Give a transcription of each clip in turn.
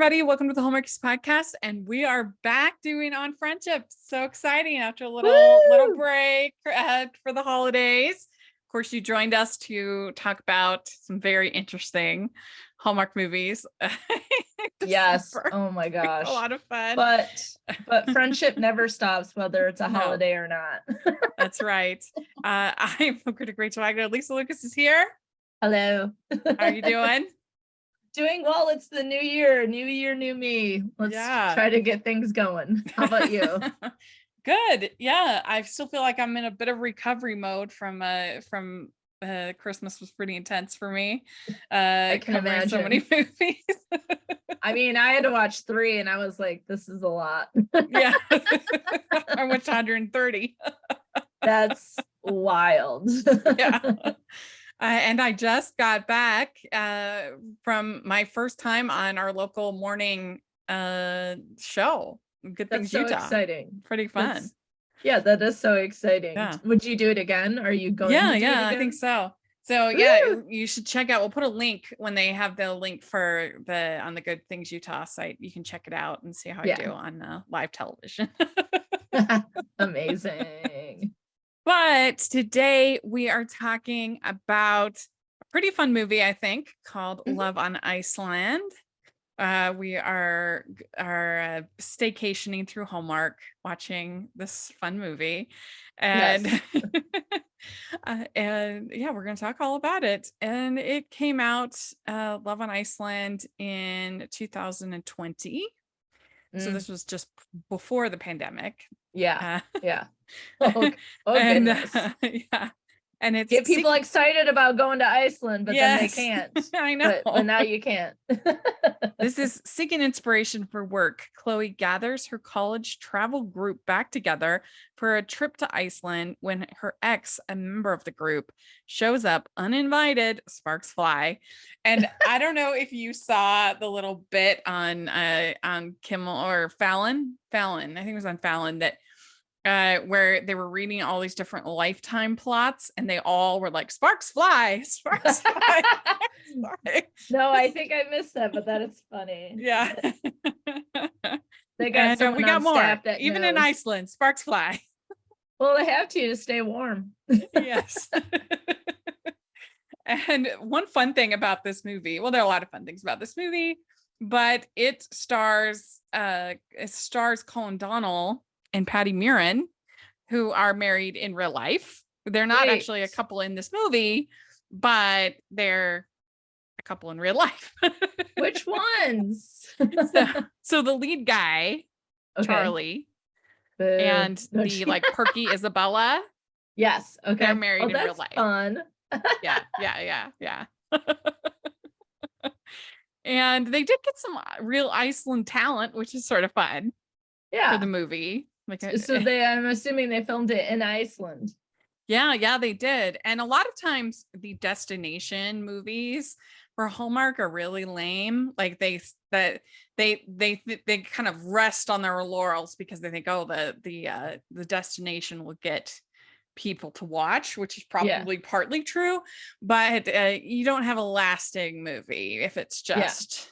everybody. Welcome to the Hallmarkies podcast, and we are back doing On Friendship. So exciting after a little break for the holidays. Of course, you joined us to talk about some very interesting Hallmark movies. Yes. Oh my gosh. A lot of fun. But friendship never stops, whether it's a holiday or not. That's right. I'm critic Rachel Wagner. Lisa Lucas is here. Hello. How are you doing? Doing well. It's the new year, new me. Let's try to get things going. How about you? Good. Yeah, I still feel like I'm in a bit of recovery mode from Christmas was pretty intense for me. I can imagine so many movies. I mean, I had to watch 3 and I was like, this is a lot. Yeah. I watched 130. That's wild. Yeah. And I just got back from my first time on our local morning show. Good Things That's so Utah. Exciting. Pretty fun. That is so exciting. Yeah. Would you do it again? Are you going to do it again? I think so. So yeah, you should check out. We'll put a link when they have the link for on the Good Things Utah site. You can check it out and see how I do on live television. Amazing. But today we are talking about a pretty fun movie, I think, called Love on Iceland. We are staycationing through Hallmark, watching this fun movie, and and yeah, we're going to talk all about it. And it came out, Love on Iceland, in 2020. So this was just before the pandemic. Yeah. Oh goodness. And it's get people excited about going to Iceland, but then they can't. I know. But now you can't. This is seeking inspiration for work. Chloe gathers her college travel group back together for a trip to Iceland when her ex, a member of the group, shows up uninvited. Sparks fly. And I don't know if you saw the little bit on Kimmel or Fallon. I think it was on Fallon that where they were reading all these different Lifetime plots, and they all were like, sparks fly. No, I think I missed that, but that is funny. Yeah. They got someone we got on more staff that even knows. in Iceland, sparks fly. Well, they have to stay warm. Yes. And one fun thing about this movie, well, there are a lot of fun things about this movie, but it stars Colin Donnell and Patty Murin, who are married in real life. They're not actually a couple in this movie, but they're a couple in real life. Which ones? So the lead guy, Charlie, and the like perky Isabella. Yes. Okay. They're married in real life. Fun. Yeah. And they did get some real Iceland talent, which is sort of fun. Yeah. For the movie. I'm assuming they filmed it in Iceland. Yeah, they did. And a lot of times the destination movies for Hallmark are really lame. Like they kind of rest on their laurels because they think, oh, the destination will get people to watch, which is probably partly true, but you don't have a lasting movie if it's just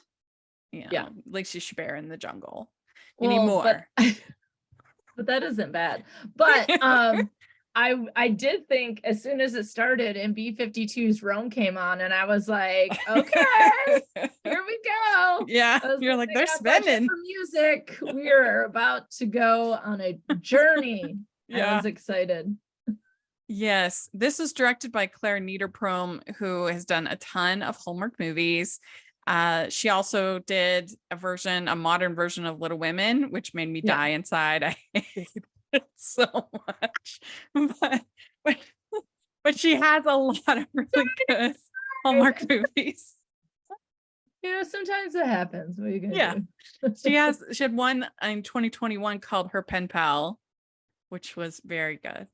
Lacey Chabert in the jungle anymore. But that isn't bad. But I did think as soon as it started and B-52's Rome came on, and I was like, okay, here we go. Yeah, you're like, they're spending for music. We are about to go on a journey. I was excited. Yes, this is directed by Claire Niederprom, who has done a ton of Hallmark movies. She also did a modern version of Little Women, which made me die inside. I hate it so much, but she has a lot of really good Hallmark movies. Sometimes it happens. What are you gonna do? She had one in 2021 called Her Pen Pal, which was very good.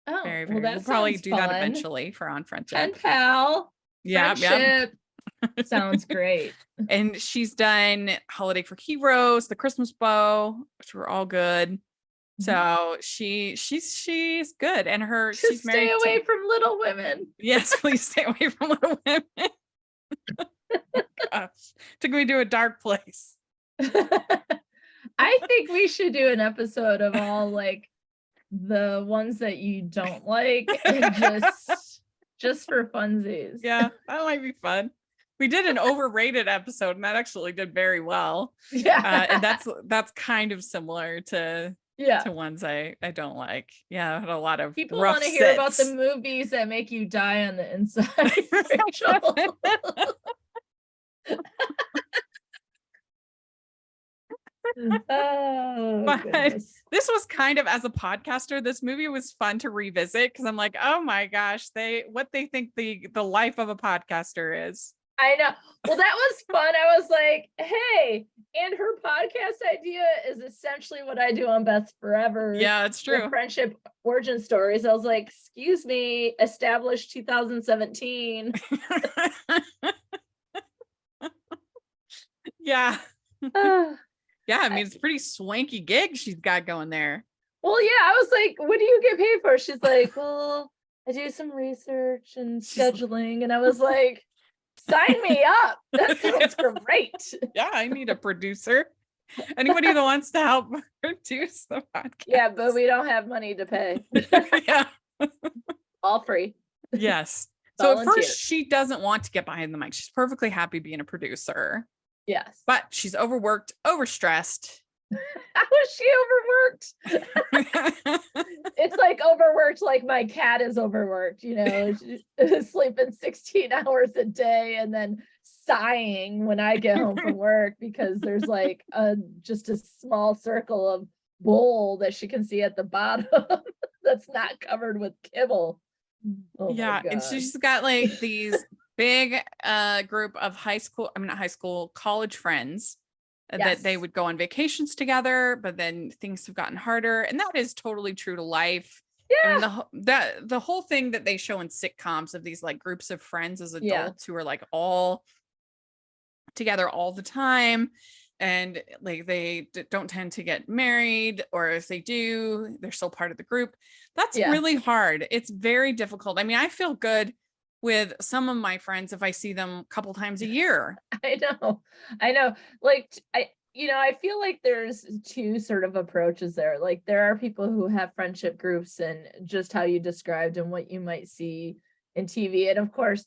Oh, very. We'll probably do that eventually for On Friendship. Pen Pal. Yeah. Sounds great. And she's done Holiday for Heroes, The Christmas Bow, which were all good. So she's good, and she's married. Stay away from Little Women. Yes, please stay away from Little Women. Gosh, took me to a dark place. I think we should do an episode of all like the ones that you don't like and just for funsies. Yeah, that might be fun. We did an overrated episode and that actually did very well. Yeah. And that's kind of similar to Yeah. ones I don't like. Yeah, I had a lot of People rough want to hear about the sits. movies that make you die on the inside, Rachel. Oh, But goodness. this was kind of, as a podcaster, this movie was fun to revisit because I'm like, oh my gosh, what they think the life of a podcaster is. I know. Well, that was fun. I was like, hey, and her podcast idea is essentially what I do on Best Forever. Yeah, it's true. The friendship origin stories. I was like, excuse me, established 2017. Yeah. Yeah, I mean, it's a pretty swanky gig she's got going there. Well, yeah, I was like, what do you get paid for? She's like, well, I do some research and scheduling. And I was like, sign me up. That sounds great. Yeah, I need a producer. Anybody that wants to help produce the podcast. Yeah, but we don't have money to pay. Yeah. All free. Yes. So at first she doesn't want to get behind the mic. She's perfectly happy being a producer. Yes. But she's overworked, overstressed. How is she overworked? It's like overworked, like my cat is overworked, she's sleeping 16 hours a day and then sighing when I get home from work because there's like just a small circle of wool that she can see at the bottom that's not covered with kibble. Oh yeah, and she's got like these big group of college friends. Yes. That they would go on vacations together, but then things have gotten harder, and that is totally true to life. Yeah, I mean, the whole thing that they show in sitcoms of these like groups of friends as adults who are like all together all the time, and like they don't tend to get married, or if they do, they're still part of the group. That's really hard. It's very difficult. I mean, I feel good with some of my friends if I see them a couple times a year. I know. Like, I feel like there's two sort of approaches there. Like there are people who have friendship groups and just how you described and what you might see in TV. And of course,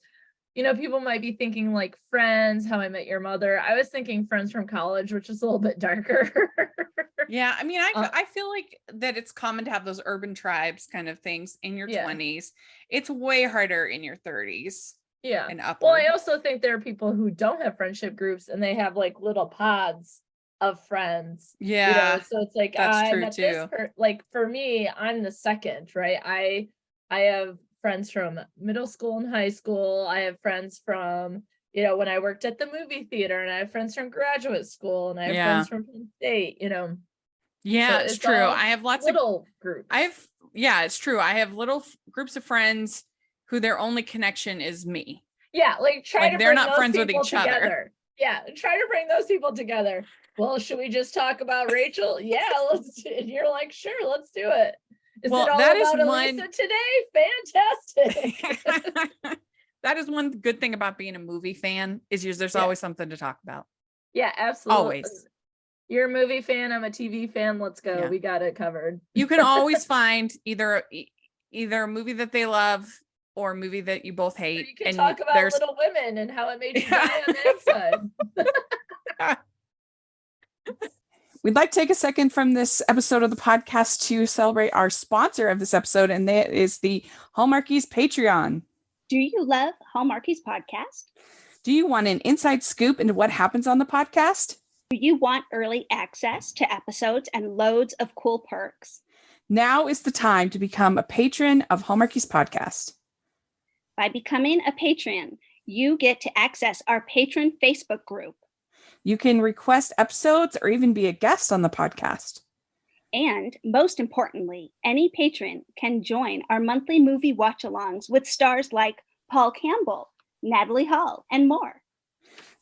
people might be thinking like Friends, How I Met Your Mother. I was thinking Friends from College, which is a little bit darker. Yeah, I mean, I feel like that it's common to have those urban tribes kind of things in your 20s. It's way harder in your 30s. Yeah. And upward. Well, I also think there are people who don't have friendship groups and they have like little pods of friends. Yeah. So it's like that's true too. Like for me, I'm the second, right? I have friends from middle school and high school. I have friends from when I worked at the movie theater, and I have friends from graduate school, and I have friends from Penn State, Yeah, so it's true. I have lots of little groups. It's true. I have little groups of friends who their only connection is me. Yeah, like they're not friends with each other. Yeah, try to bring those people together. Well, should we just talk about Rachel? Yeah, let's. And you're like, sure, let's do it. Is it all about Alysa today? Fantastic. That is one good thing about being a movie fan is there's always something to talk about. Yeah, absolutely. Always. You're a movie fan. I'm a TV fan. Let's go. Yeah. We got it covered. You can always find either a movie that they love or a movie that you both hate. You can talk about Little Women and how it made you die on the inside. We'd like to take a second from this episode of the podcast to celebrate our sponsor of this episode, and that is the Hallmarkies Patreon. Do you love Hallmarkies podcast? Do you want an inside scoop into what happens on the podcast? Do you want early access to episodes and loads of cool perks? Now is the time to become a patron of Hallmarkies podcast. By becoming a patron, you get to access our patron Facebook group. You can request episodes or even be a guest on the podcast. And most importantly, any patron can join our monthly movie watch-alongs with stars like Paul Campbell, Natalie Hall, and more.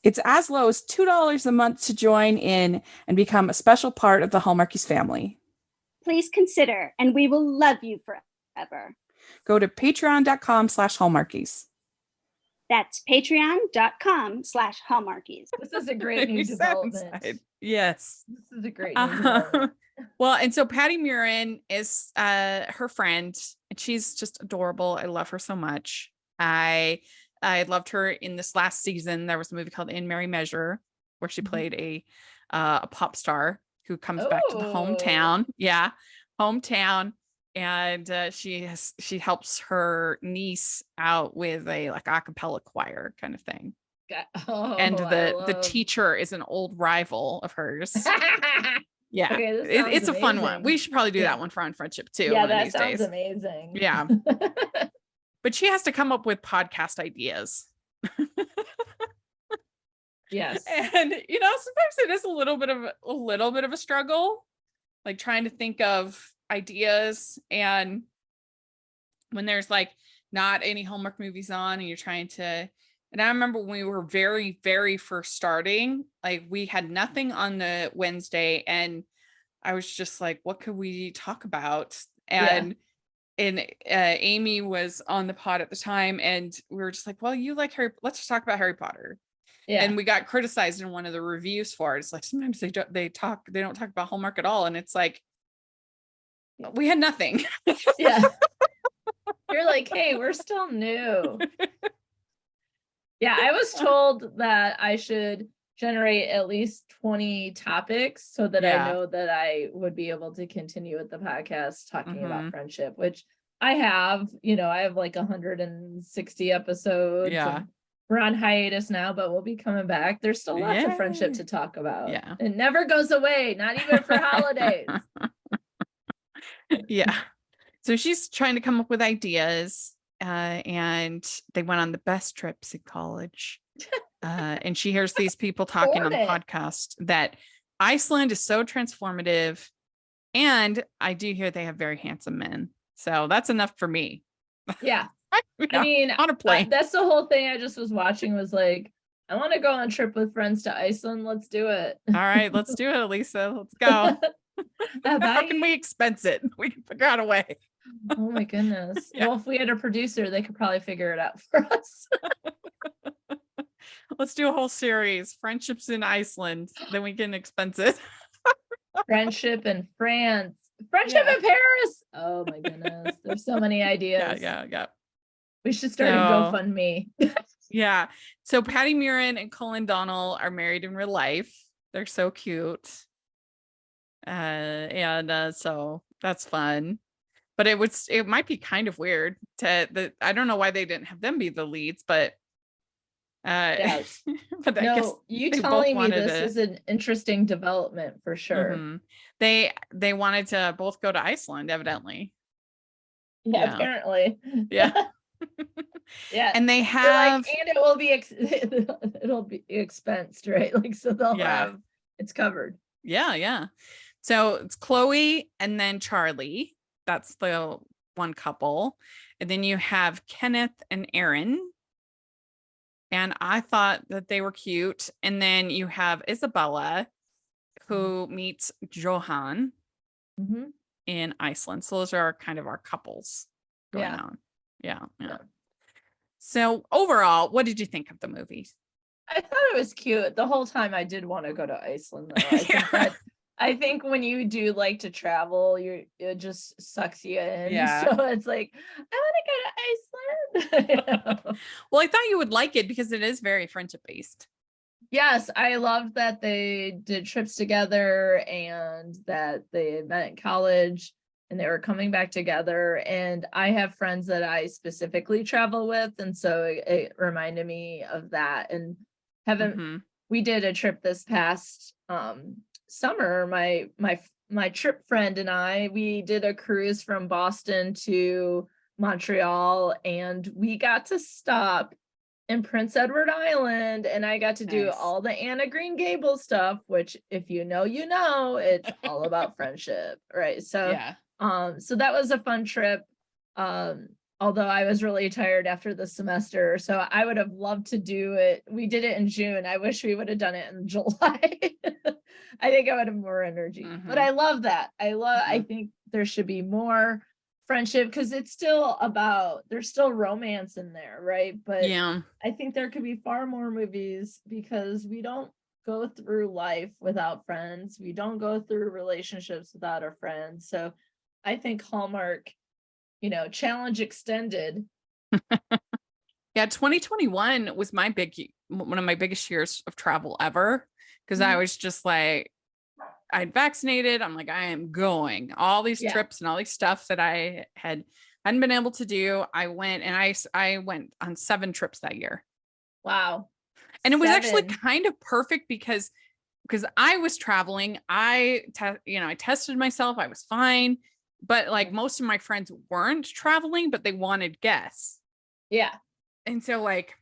It's as low as $2 a month to join in and become a special part of the Hallmarkies family. Please consider, and we will love you forever. Go to patreon.com/Hallmarkies. That's patreon.com/Hallmarkies. This is a great new development. Yes. This is a great new development. Well, and so Patty Murin is her friend, and she's just adorable. I love her so much. I loved her in this last season. There was a movie called In Merry Measure where she played a pop star who comes back to the hometown. Yeah, hometown. And she helps her niece out with a like a cappella choir kind of thing. And the teacher is an old rival of hers. Yeah, okay, it's a fun one. We should probably do that one for On Friendship too. Yeah, that sounds amazing. Yeah. But she has to come up with podcast ideas. Yes. And sometimes it is a little bit of a struggle, like trying to think of ideas, and when there's like not any Hallmark movies on and you're trying to, and I remember when we were very, very first starting, like we had nothing on the Wednesday and I was just like, what could we talk about? And Amy was on the pod at the time and we were just like, well, you like let's just talk about Harry Potter. Yeah. And we got criticized in one of the reviews for it. It's like, sometimes they don't talk about Hallmark at all. And it's like, we had nothing. Yeah. You're like, hey, we're still new. Yeah, I was told that I should generate at least 20 topics so that I know that I would be able to continue with the podcast talking about friendship, which I have. I have like 160 episodes. Yeah. We're on hiatus now, but we'll be coming back. There's still lots of friendship to talk about. Yeah. It never goes away, not even for holidays. Yeah. So she's trying to come up with ideas, and they went on the best trips in college. And she hears these people talking on the podcast that Iceland is so transformative, and I do hear they have very handsome men. So that's enough for me. Yeah. I mean, on a plane. That's the whole thing I just was watching was like, I want to go on a trip with friends to Iceland. Let's do it. All right, let's do it, Alysa. Let's go. How can we expense it? We can figure out a way. Oh my goodness. Yeah. Well, if we had a producer, they could probably figure it out for us. Let's do a whole series, Friendships in Iceland. Then we can expense it. Friendship in France. Friendship in Paris. Oh my goodness. There's so many ideas. Yeah. We should start a GoFundMe. Yeah. So Patty Murin and Colin Donnell are married in real life. They're so cute. So that's fun. But it might be kind of weird I don't know why they didn't have them be the leads, but yes. But I guess you telling me this is an interesting development for sure. Mm-hmm. They wanted to both go to Iceland, evidently. Yeah. Apparently. Yeah. Yeah. And they have, and it will be it'll be expensed, right? Like, so they'll have it's covered. Yeah. So it's Chloe and then Charlie. That's the one couple. And then you have Kenneth and Aaron. And I thought that they were cute. And then you have Isabella, who meets Johan in Iceland. So those are kind of our couples going on. Yeah. So overall, what did you think of the movie? I thought it was cute. The whole time I did want to go to Iceland, though. I think when you do like to travel, it just sucks you in. Yeah. So it's like, I want to go to Iceland. Well, I thought you would like it because it is very friendship based. Yes, I loved that they did trips together and that they met in college and they were coming back together. And I have friends that I specifically travel with. And so it reminded me of that. And we did a trip this past summer. My trip friend and we did a cruise from Boston to Montreal, and we got to stop in Prince Edward Island, and I got to do all the Anna Green Gables stuff, which if you know, it's all about friendship, right? So so that was a fun trip. Although I was really tired after the semester, so I would have loved to do it. We did it in June. I wish we would have done it in July. I think I would have more energy, but I love that. I think there should be more friendship, because it's still about, there's still romance in there, right? But Yeah. I think there could be far more movies, because we don't go through life without friends. We don't go through relationships without our friends. So I think Hallmark, challenge extended. Yeah, 2021 was one of my biggest years of travel ever, because I was just like, I'd vaccinated. I'm like, I am going all these trips and all these stuff that I hadn't been able to do. I went, and I went on 7 trips that year. Wow. And it was actually 7. kind of perfect because I was traveling. I tested myself. I was fine. But like most of my friends weren't traveling, but they wanted guests. Yeah. And so like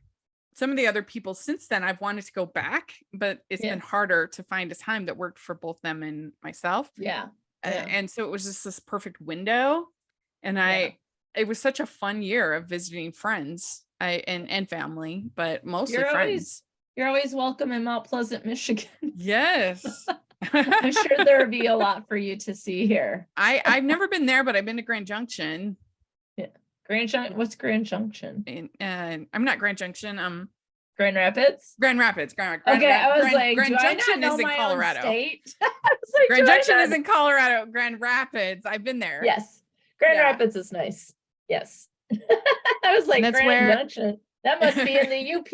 some of the other people since then, I've wanted to go back, but it's been harder to find a time that worked for both them and myself. Yeah. And so it was just this perfect window. And it was such a fun year of visiting friends and family, but mostly friends. You're always welcome in Mount Pleasant, Michigan. Yes. I'm sure there would be a lot for you to see here. I've never been there, but I've been to Grand Junction. Yeah. What's Grand Junction? And I'm not Grand Junction. Grand Rapids. Grand Rapids. Okay, I was like, Grand Junction is in Colorado. I was like, Grand Junction is in Colorado. Grand Rapids. I've been there. Yes, Grand Rapids is nice. Yes, I was like, Grand Junction. That must be in the UP,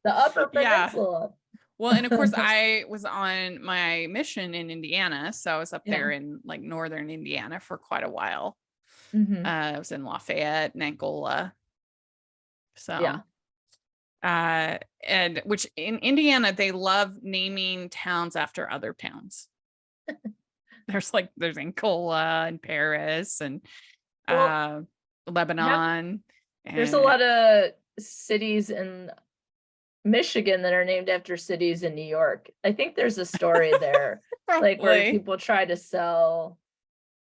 the Upper Peninsula. Well, and of course, I was on my mission in Indiana, so I was up there in like northern Indiana for quite a while. I was in Lafayette and Angola. So, and which in Indiana, they love naming towns after other towns. There's Angola and Paris and Lebanon. There's a lot of cities in Michigan that are named after cities in New York. I think there's a story there, like where people try to sell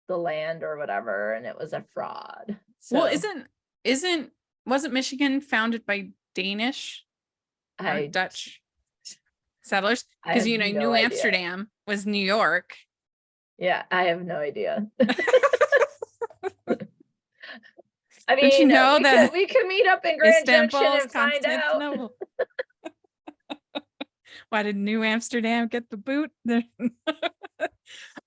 the land or whatever, and it was a fraud. So, well, wasn't Michigan founded by Danish or Dutch settlers? Because New Amsterdam was New York. Yeah, I have no idea. I mean, don't you know that we could meet up in Grand Junction and find out. Why did New Amsterdam get the boot? Okay.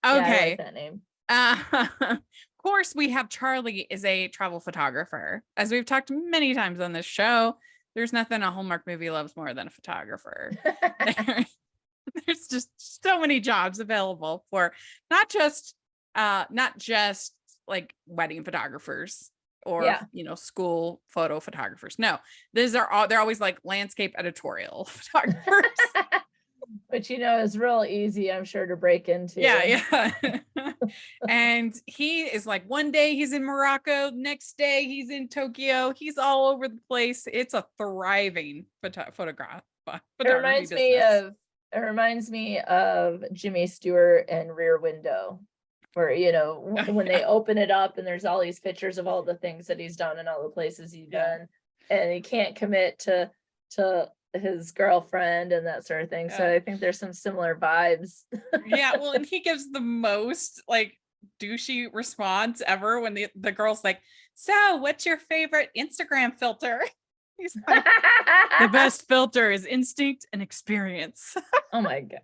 I like that name. Of course, we have Charlie is a travel photographer. As we've talked many times on this show, there's nothing a Hallmark movie loves more than a photographer. There's just so many jobs available for not just like wedding photographers or school photo photographers. No, they're always like landscape editorial photographers. Which is real easy, I'm sure, to break into. Yeah. And he is like, one day he's in Morocco, next day he's in Tokyo. He's all over the place. It's a thriving photography business. It reminds me of Jimmy Stewart and Rear Window, where when they open it up and there's all these pictures of all the things that he's done and all the places he's done, and he can't commit to his girlfriend and that sort of thing. So I think there's some similar vibes. Yeah, well, and he gives the most like douchey response ever when the girl's like, so what's your favorite Instagram filter? He's like, the best filter is instinct and experience. Oh my God.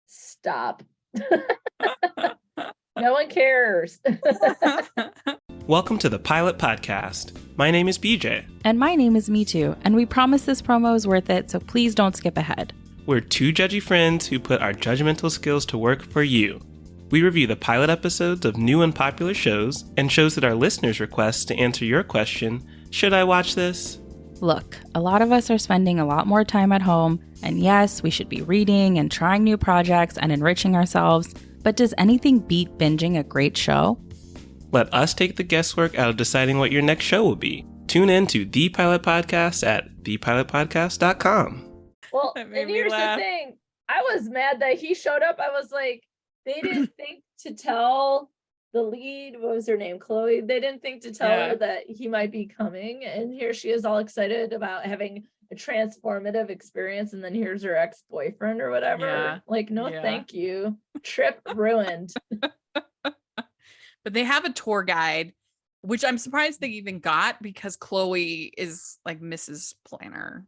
Stop. No one cares. Welcome to the Pilot Podcast. My name is BJ. And my name is Me Too, and we promise this promo is worth it, so please don't skip ahead. We're two judgy friends who put our judgmental skills to work for you. We review the pilot episodes of new and popular shows, and shows that our listeners request to answer your question, should I watch this? Look, a lot of us are spending a lot more time at home, and yes, we should be reading and trying new projects and enriching ourselves, but does anything beat binging a great show? Let us take the guesswork out of deciding what your next show will be. Tune in to The Pilot Podcast at thepilotpodcast.com. Well, and here's the thing. I was mad that he showed up. I was like, they didn't think to tell the lead, what was her name, Chloe? They didn't think to tell her that he might be coming. And here she is all excited about having a transformative experience. And then here's her ex-boyfriend or whatever. Yeah. Like, no, thank you. Trip ruined. But they have a tour guide, which I'm surprised they even got because Chloe is like Mrs. Planner.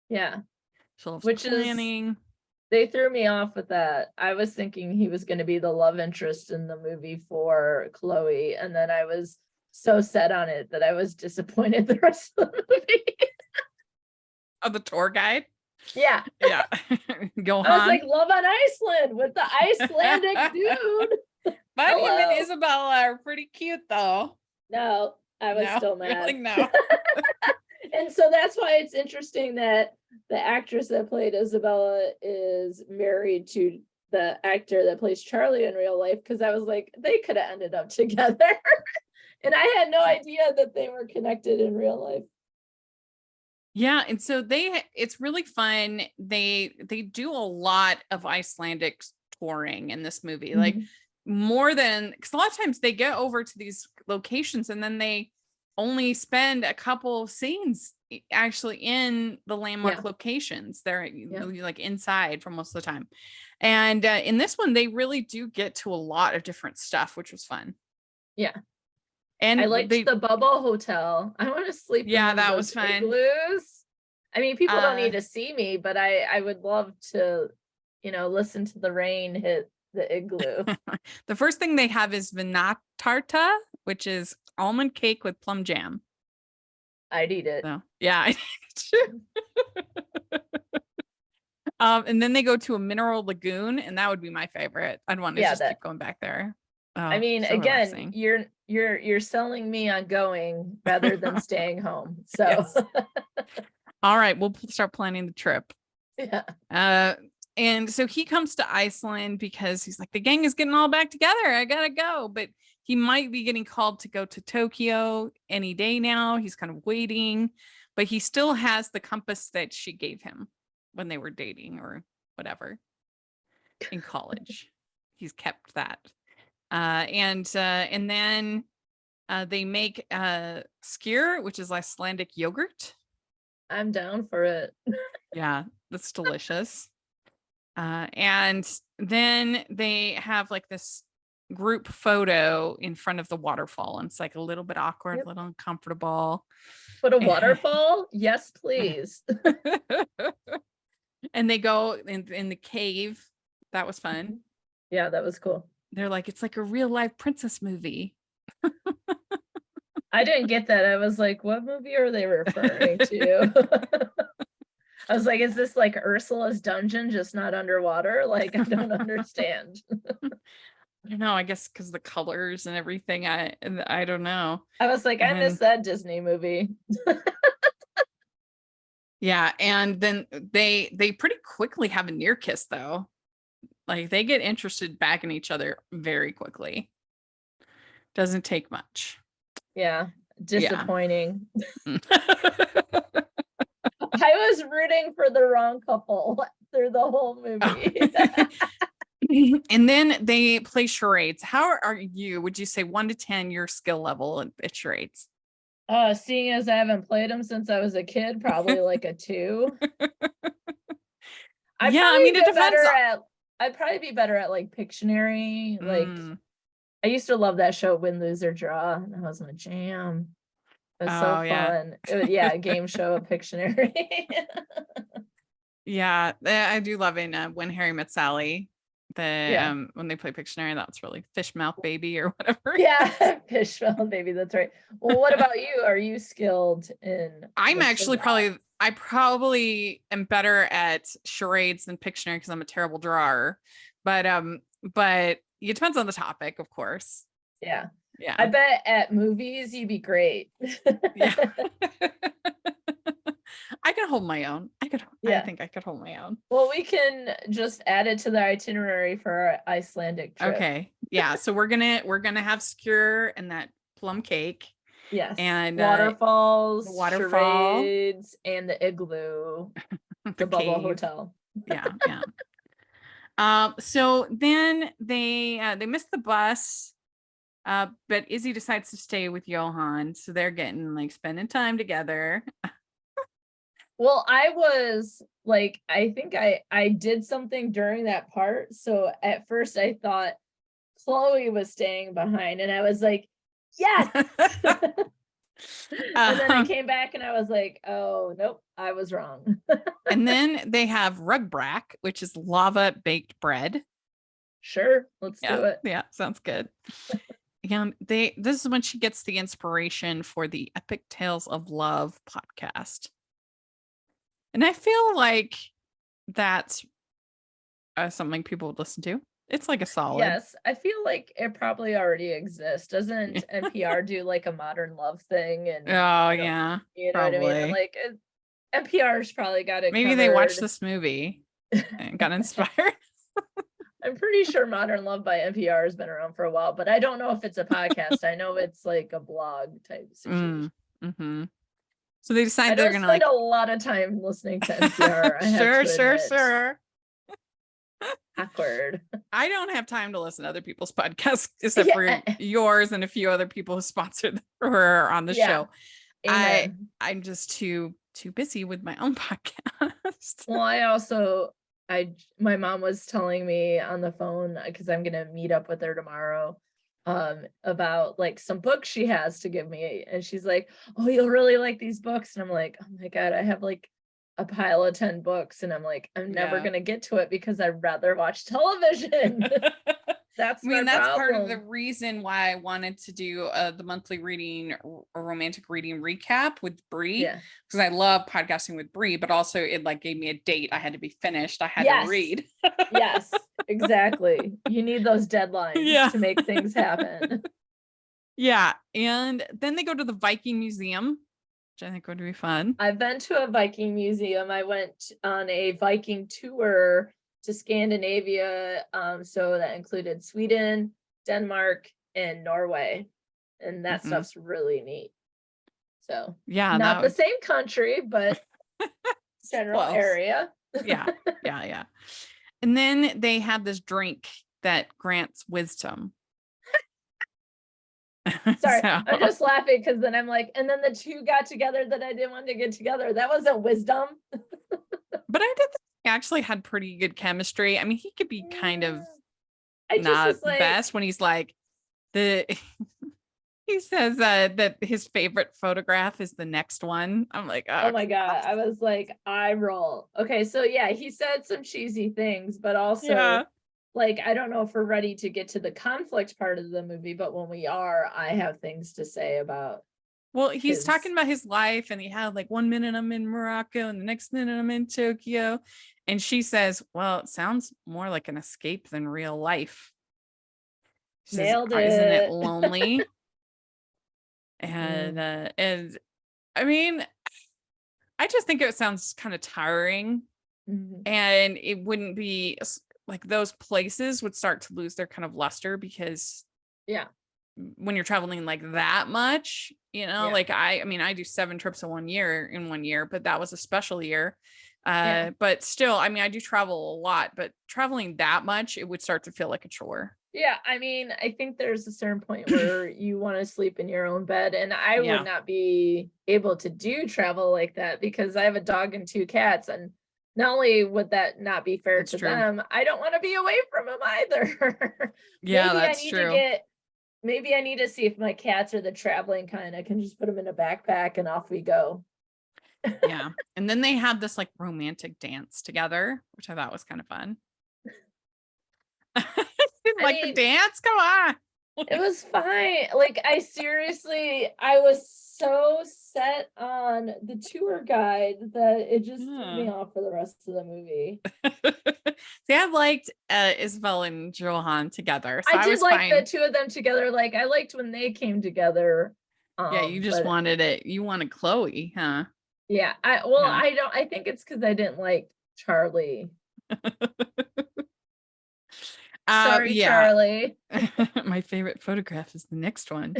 Yeah. She loves Which planning. They threw me off with that. I was thinking he was going to be the love interest in the movie for Chloe. And then I was so set on it that I was disappointed the rest of the movie. Oh, the tour guide? Yeah. Yeah. Go I was on. like, Love on Iceland with the Icelandic dude. Buddy Hello. and Isabella are pretty cute though. No, I was still You're mad. like, no. And so that's why it's interesting that the actress that played Isabella is married to the actor that plays Charlie in real life, because I was like, they could have ended up together. And I had no idea that they were connected in real life. Yeah, and so it's really fun. They do a lot of Icelandic touring in this movie. Like more than, because a lot of times they get over to these locations and then they only spend a couple of scenes actually in the landmark locations. They're like inside for most of the time. And in this one, they really do get to a lot of different stuff, which was fun. Yeah. And I liked the bubble hotel. I want to sleep in one of that those was fun. igloos. I mean, people don't need to see me, but I would love to, listen to the rain hit the igloo. The first thing they have is vinatarta, which is almond cake with plum jam. I'd eat it. So, yeah. And then they go to a mineral lagoon, and that would be my favorite. I'd want to just keep going back there. I mean, so again, relaxing. you're selling me on going rather than staying home. So all right, we'll start planning the trip. Yeah. And so he comes to Iceland because he's like, the gang is getting all back together. I gotta go. But he might be getting called to go to Tokyo any day now. He's kind of waiting, but he still has the compass that she gave him when they were dating or whatever in college. He's kept that. And then they make skyr, which is Icelandic yogurt. I'm down for it. Yeah, that's delicious. And then they have like this group photo in front of the waterfall, and it's like a little bit awkward, a little uncomfortable. But a waterfall? Yes, please. And they go in the cave. That was fun. Yeah, that was cool. They're like, it's like a real life princess movie. I didn't get that. I was like, what movie are they referring to? I was like, is this like Ursula's dungeon, just not underwater? Like, I don't understand. I don't know. I guess because the colors and everything. I don't know. I was like, I missed that Disney movie. Yeah, and then they pretty quickly have a near kiss though. Like they get interested back in each other very quickly. Doesn't take much. Yeah, disappointing. Yeah. I was rooting for the wrong couple through the whole movie. And then they play charades. How are you? Would you say 1 to 10 your skill level at charades? Seeing as I haven't played them since I was a kid, probably like a 2. I'd probably be better at like Pictionary. Like I used to love that show, Win, Lose, or Draw. And I was in a jam. It was so fun. A game show of Pictionary. Yeah, I do love in When Harry Met Sally. When they play Pictionary, that's really Fish Mouth Baby or whatever. Yeah, Fish Mouth Baby, that's right. Well, what about you? Are you skilled in? I'm actually probably am better at charades than Pictionary because I'm a terrible drawer. But it depends on the topic, of course. Yeah. Yeah. I bet at movies you'd be great. Yeah. I can hold my own. I think I could hold my own. Well, we can just add it to the itinerary for our Icelandic trip. Okay. Yeah. So we're gonna have skyr and that plum cake. Yes. And waterfalls, charades, and the igloo, the bubble hotel. Yeah. Yeah. So then they miss the bus. But Izzy decides to stay with Johan, so they're getting like spending time together. Well, I was like, I think I did something during that part. So at first I thought Chloe was staying behind, and I was like, yes. And then I came back and I was like, oh nope, I was wrong. And then they have rugbrack, which is lava baked bread. Sure, let's do it. Yeah, sounds good. And this is when she gets the inspiration for the Epic Tales of Love podcast. And I feel like that's something people would listen to. It's like a solid. Yes, I feel like it probably already exists. Doesn't NPR do like a modern love thing? And yeah, you know probably. what I mean? I'm like, NPR's probably got it. Maybe covered. They watched this movie and got inspired. I'm pretty sure Modern Love by NPR has been around for a while, but I don't know if it's a podcast. I know it's like a blog type situation. Mm-hmm. So they decided they're gonna spend a lot of time listening to NPR. Sure. Awkward. I don't have time to listen to other people's podcasts except for yours and a few other people who sponsored or are on the show. Amen. I'm just too busy with my own podcast. Well, my mom was telling me on the phone, because I'm gonna meet up with her tomorrow, about like some books she has to give me, and she's like, oh, you'll really like these books. And I'm like, oh my god, I have like a pile of 10 books, and I'm like, I'm never gonna get to it because I'd rather watch television. That's part of the reason why I wanted to do the monthly reading or romantic reading recap with Bree, because I love podcasting with Bree, but also it like gave me a date. I had to be finished. I had to read. Yes, exactly. You need those deadlines to make things happen. Yeah, and then they go to the Viking Museum, which I think would be fun. I've been to a Viking museum. I went on a Viking tour to Scandinavia, so that included Sweden, Denmark, and Norway, and that stuff's really neat. So not the same country, but general area. yeah. And then they have this drink that grants wisdom. Sorry, I'm just laughing because then I'm like, and then the two got together that I didn't want to get together. That wasn't wisdom. But I did think he actually had pretty good chemistry. I mean, he could be kind of not the best when he's like he says that his favorite photograph is the next one. I'm like, oh my god. I was like, eye roll. Okay, so he said some cheesy things, but also like, I don't know if we're ready to get to the conflict part of the movie, but when we are, I have things to say about. Well, he's talking about his life, and he had like 1 minute I'm in Morocco and the next minute I'm in Tokyo. And she says, well, it sounds more like an escape than real life. She Nailed says, it. Isn't it lonely? And I mean, I just think it sounds kind of tiring. And it wouldn't be like those places would start to lose their kind of luster because when you're traveling like that much, like I mean, I do 7 trips in 1 year, but that was a special year. But still, I mean, I do travel a lot, but traveling that much, it would start to feel like a chore. Yeah, I mean, I think there's a certain point where you want to sleep in your own bed, and I would not be able to do travel like that because I have a dog and 2 cats, and not only would that not be fair to them, I don't want to be away from them either. That's true. Maybe I need to see if my cats are the traveling kind. I can just put them in a backpack and off we go. And then they have this like romantic dance together, which I thought was kind of fun. The dance? Come on. It was fine. Like, I was so set on the tour guide that it just threw me off for the rest of the movie. See, I liked Isabel and Johan together. So I did like the two of them together. Like, I liked when they came together. You just wanted it. You wanted Chloe, huh? Yeah. I think it's because I didn't like Charlie. Sorry, Charlie. My favorite photograph is the next one.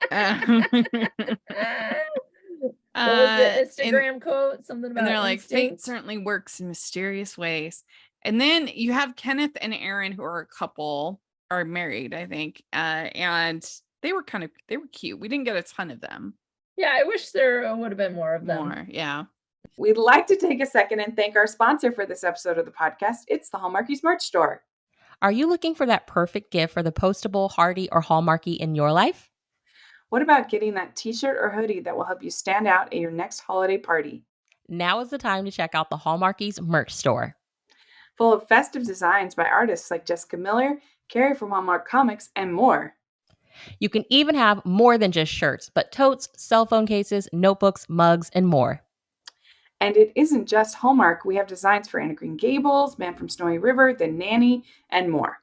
What was it? Instagram quote? Something about. And they're like, fate certainly works in mysterious ways. And then you have Kenneth and Aaron, who are a couple, are married, I think. And they were cute. We didn't get a ton of them. Yeah, I wish there would have been more of them. We'd like to take a second and thank our sponsor for this episode of the podcast. It's the Hallmarkies merch store. Are you looking for that perfect gift for the postable, hardy, or Hallmarky in your life? What about getting that t-shirt or hoodie that will help you stand out at your next holiday party? Now is the time to check out the Hallmarkies merch store. Full of festive designs by artists like Jessica Miller, Carrie from Hallmark Comics, and more. You can even have more than just shirts, but totes, cell phone cases, notebooks, mugs, and more. And it isn't just Hallmark. We have designs for Anna Green Gables, Man from Snowy River, The Nanny, and more.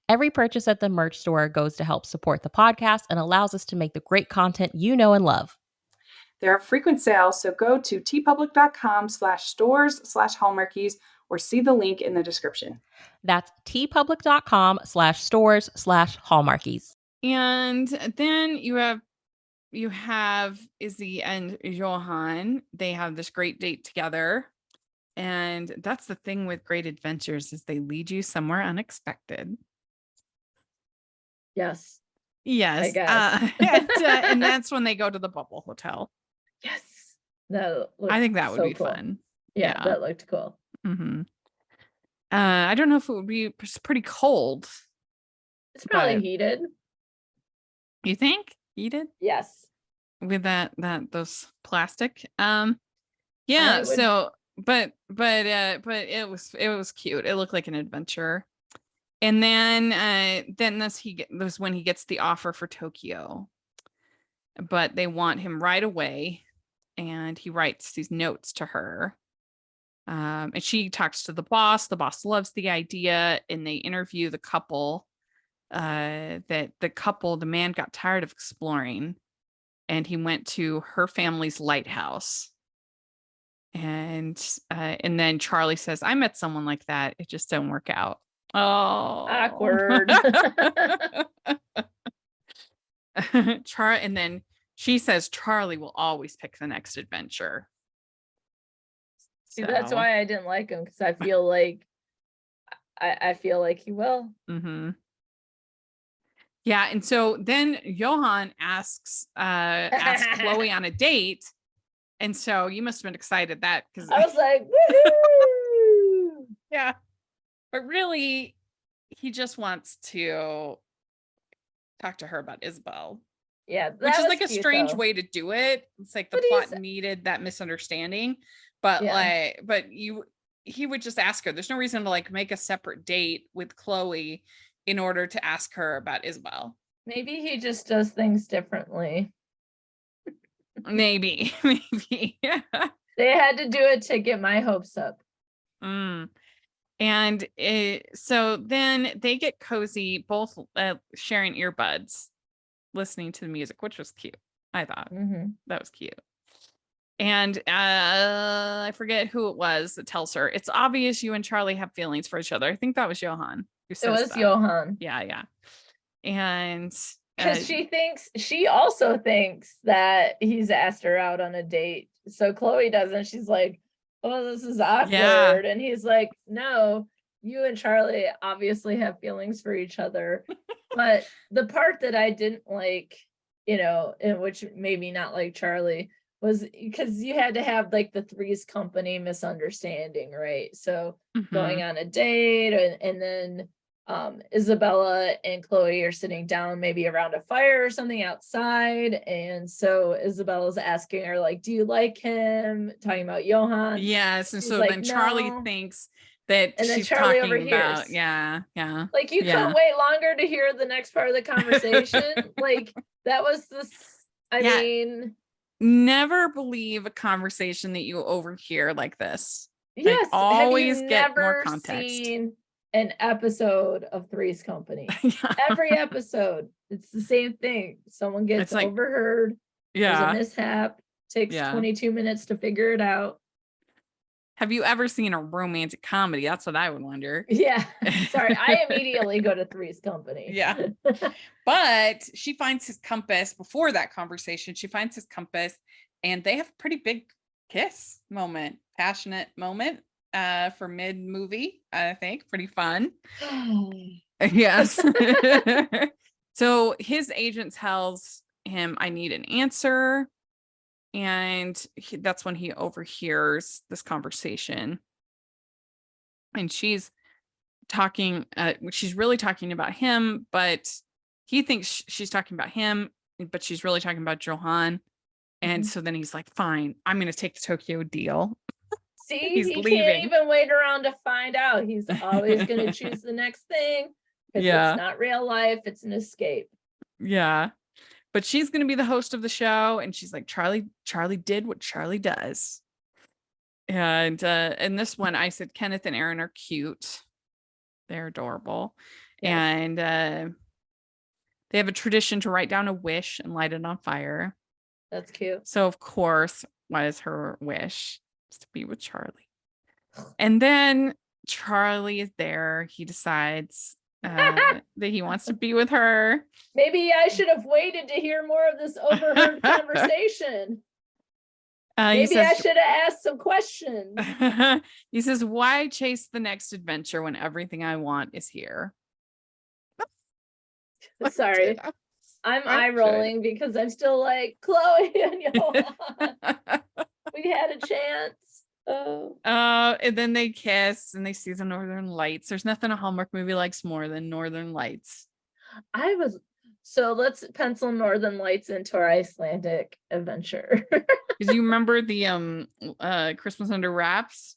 Every purchase at the merch store goes to help support the podcast and allows us to make the great content you know and love. There are frequent sales, so go to tpublic.com/stores/Hallmarkies or see the link in the description. That's tpublic.com/stores/Hallmarkies. And then you have Izzy and Johan. They have this great date together. And that's the thing with great adventures is they lead you somewhere unexpected. Yes. Yes. I guess. And that's when they go to the bubble hotel. Yes. I think that would so be cool. fun. Yeah, that looked cool. Mm-hmm. I don't know if it would be pretty cold. It's probably heated. You think? Heated? Yes. With those plastic. Yeah, so but it was cute. It looked like an adventure. And then this was when he gets the offer for Tokyo. But they want him right away, and he writes these notes to her. And she talks to the boss. The boss loves the idea, and they interview the couple. The man got tired of exploring, and he went to her family's lighthouse. And then Charlie says, "I met someone like that. It just didn't work out." Oh, awkward. And then she says Charlie will always pick the next adventure. See, that's why I didn't like him, because I feel like he will. Mm-hmm. Yeah, and so then Johan asks Chloe on a date, and so you must have been excited that because I was like, woohoo! Yeah, but really, he just wants to talk to her about Isabel. Yeah, which is like a strange way to do it. It's like the plot needed that misunderstanding, but he would just ask her. There's no reason to like make a separate date with Chloe in order to ask her about Isabel. Maybe he just does things differently. Maybe. Yeah. They had to do it to get my hopes up. And so then they get cozy, both sharing earbuds, listening to the music, which was cute. I thought that was cute. And I forget who it was that tells her, "It's obvious you and Charlie have feelings for each other." I think that was Johan who says it was that. Johan. Yeah. And because she also thinks that he's asked her out on a date. So Chloe doesn't. She's like, "Oh, this is awkward." Yeah. And he's like, "No, you and Charlie obviously have feelings for each other." But the part that I didn't like, in which made me not like Charlie, was because you had to have like the Three's Company misunderstanding, right? So going on a date, and then Isabella and Chloe are sitting down maybe around a fire or something outside, and so Isabella's asking her like, "Do you like him?" Talking about Johan. Yes, and so like, then Charlie thinks that and she's Charlie talking overhears. about like you couldn't wait longer to hear the next part of the conversation. Like that was I mean, never believe a conversation that you overhear like this. Yes, like, always get more context. Seen an episode of Three's Company. Every episode, it's the same thing. Someone gets overheard. There's a mishap. Takes 22 minutes to figure it out. Have you ever seen a romantic comedy? That's what I would wonder. Yeah. Sorry, I immediately go to Three's Company. Yeah. But she finds his compass before that conversation. She finds his compass, and they have a pretty big kiss moment, passionate moment for mid-movie, I think. Pretty fun. Yes. So his agent tells him, "I need an answer." And that's when he overhears this conversation. And she's talking, she's really talking about him, but he thinks she's talking about him, but she's really talking about Johan. And so then he's like, fine, I'm going to take the Tokyo deal. See, He's he leaving. can't even wait around to find out. He's always going to choose the next thing because it's not real life. It's an escape. Yeah. But she's going to be the host of the show. And she's like, Charlie did what Charlie does. And in this one, I said Kenneth and Aaron are cute. They're adorable. Yes. And they have a tradition to write down a wish and light it on fire. That's cute. So, of course, what is her wish? It's to be with Charlie. And then Charlie is there. He decides that he wants to be with her. Maybe I should have waited to hear more of this overheard conversation. Maybe I should have asked some questions. He says, why chase the next adventure when everything I want is here? Sorry. I'm eye rolling because I'm still like, Chloe and Johan. We had a chance. Oh. And then they kiss and they see the Northern Lights. There's nothing a Hallmark movie likes more than Northern Lights. So let's pencil Northern Lights into our Icelandic adventure. Because you remember the Christmas Under Wraps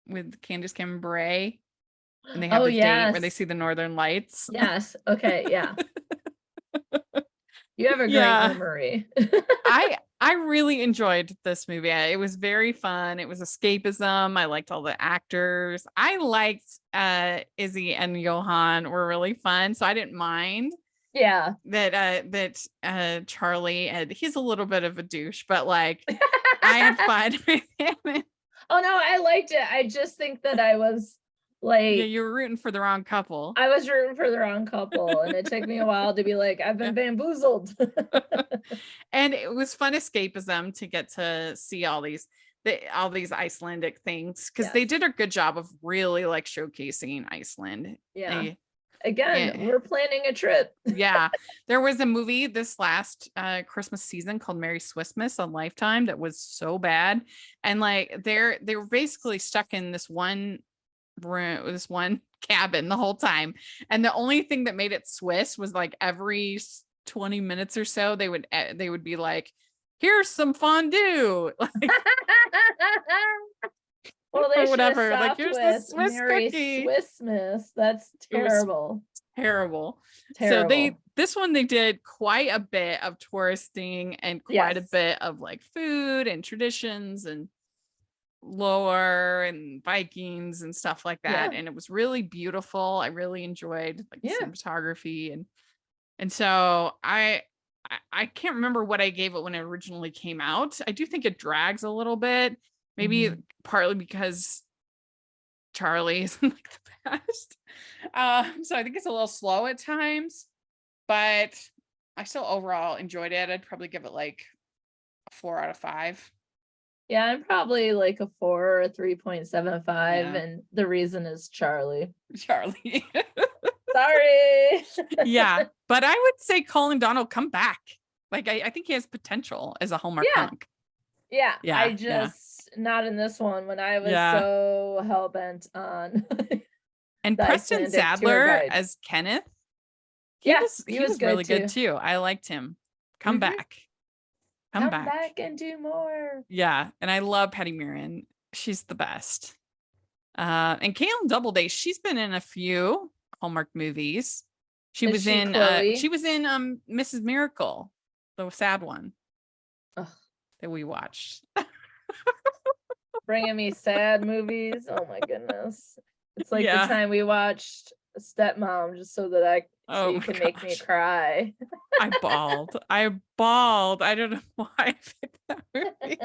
with Candace Cameron Bure, and they have the date where they see the Northern Lights. Yes. Okay. Yeah. You have a great memory. I really enjoyed this movie. It was very fun. It was escapism. I liked all the actors. I liked Izzy and Johan were really fun, so I didn't mind. Yeah. That Charlie, he's a little bit of a douche, but like I had fun with him. Oh no, I liked it. I just think that I was like, yeah, you were rooting for the wrong couple. I was rooting for the wrong couple, and it took me a while to be like, I've been bamboozled. And it was fun escapism to get to see all these Icelandic things, because they did a good job of really like showcasing Iceland. Yeah. Again, we're planning a trip. Yeah. There was a movie this last Christmas season called Merry Swissmas on Lifetime that was so bad. And like they were basically stuck in this one room, this one cabin the whole time. And the only thing that made it Swiss was like every 20 minutes or so they would be like, here's some fondue. Well, they or whatever. Like, here's the Swiss Merry cookie. Swissmas. That's terrible. Terrible. Terrible. So this one they did quite a bit of touristing and quite a bit of like food and traditions and lore and Vikings and stuff like that. And it was really beautiful. I really enjoyed like the cinematography and so I can't remember what I gave it when it originally came out. I do think it drags a little bit. Maybe partly because Charlie isn't like the best. So I think it's a little slow at times, but I still overall enjoyed it. I'd probably give it like a 4 out of 5. Yeah, I'm probably like a 4 or a 3.75. And the reason is Charlie. Sorry. Yeah. But I would say Colin Donald come back. Like I think he has potential as a Hallmark hunk. Yeah. I just not in this one when I was so hell-bent on and Preston Sadler as Kenneth. He was good really good too. I liked him. Come back. Come back and do more. Yeah. And I love Patty Murin. She's the best. And Caitlin Doubleday, she's been in a few Hallmark movies. She was in Mrs. Miracle, the sad one that we watched. Bringing me sad movies. Oh my goodness. It's like the time we watched Stepmom just so that you can make me cry. I bawled. I don't know why I picked that movie.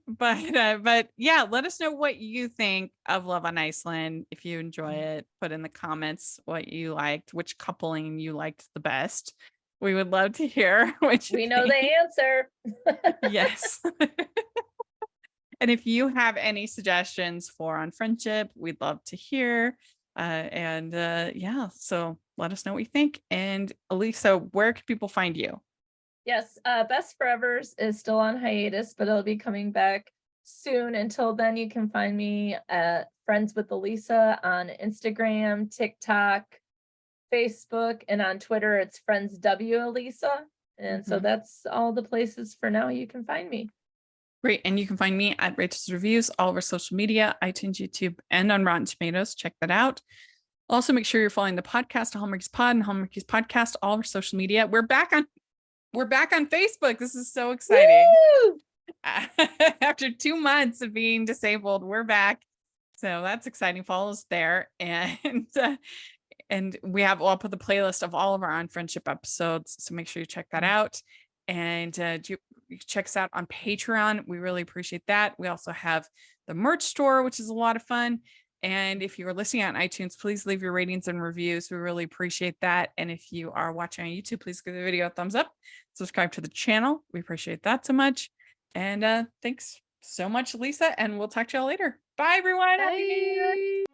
But yeah, let us know what you think of Love on Iceland. If you enjoy it, put in the comments what you liked, which coupling you liked the best. We would love to hear what you know the answer. Yes. And if you have any suggestions for On Friendship, we'd love to hear. So let us know what you think. And Alysa, where can people find you? Yes, Best Forevers is still on hiatus, but it'll be coming back soon. Until then, you can find me at Friends with Alysa on Instagram, TikTok, Facebook, and on Twitter, it's Friends W Alysa. And so that's all the places for now you can find me. Great. And you can find me at Rachel's Reviews, all over social media, iTunes, YouTube, and on Rotten Tomatoes. Check that out. Also, make sure you're following the podcast, Hallmarkies Pod and Hallmarkies Podcast, all over social media. We're back on Facebook. This is so exciting. Woo! After 2 months of being disabled, we're back. So that's exciting. Follow us there. And I'll put the playlist of all of our On Friendship episodes. So make sure you check that out. And you check us out on Patreon. We really appreciate that. We also have the merch store, which is a lot of fun. And if you're listening on iTunes, please leave your ratings and reviews. We really appreciate that. And if you are watching on YouTube, please give the video a thumbs up. Subscribe to the channel. We appreciate that so much. And thanks so much, Lisa. And we'll talk to y'all later. Bye, everyone. Happy New Year.